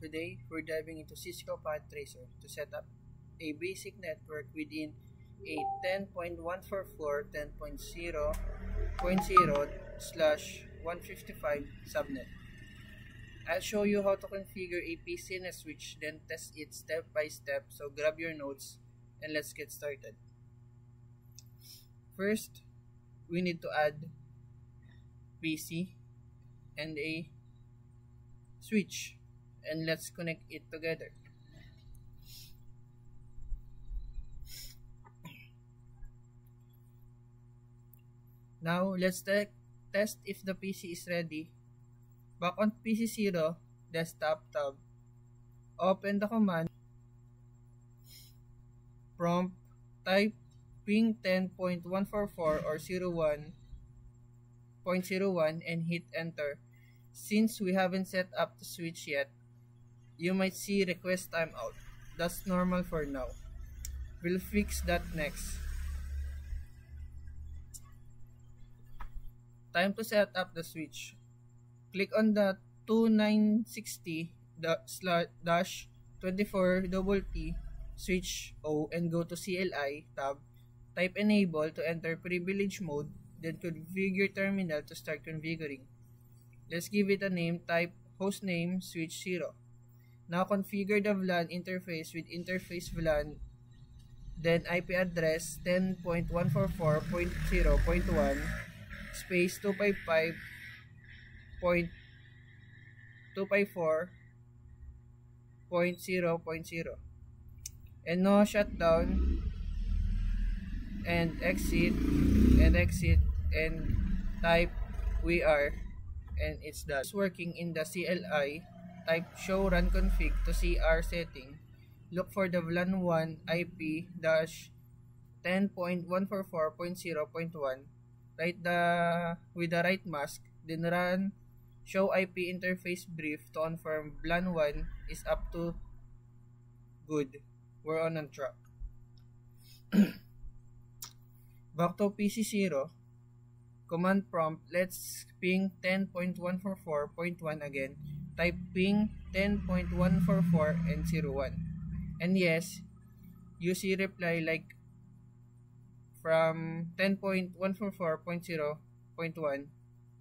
Today, we're diving into Cisco Path Tracer to set up a basic network within a 10.144.10.0.0/155 subnet. I'll show you how to configure a PC and a switch, then test it step by step, so grab your notes and let's get started. First, we need to add PC and a switch, and let's connect it together. Now let's test if the PC is ready. Back on PC0 desktop tab, open the command prompt, type ping 10.144 or 01.01 and hit enter. Since we haven't set up the switch yet, you might see request timeout. That's normal for now. We'll fix that next. Time to set up the switch. Click on the 2960-24T switch O and go to CLI tab. Type enable to enter privilege mode, then configure terminal to start configuring. Let's give it a name, type hostname switch 0. Now configure the VLAN interface with interface VLAN, then IP address 10.144.0.1 space 255.254.0.0 and no shutdown and exit and type we are, and it's done. It's working in the CLI. Type show run config to CR setting. Look for the VLAN 1 IP -10.144.0.1. Write with the right mask, then run show IP interface brief to confirm VLAN 1 is up to good. We're on track. Back to PC0. Command prompt, let's ping 10.144.1 again. Type ping 10.144 and 01. And yes, you see reply like from 10.144.0.1.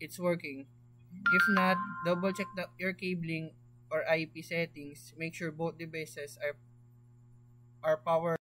It's working. If not, double check your cabling or IP settings. Make sure both devices are powered.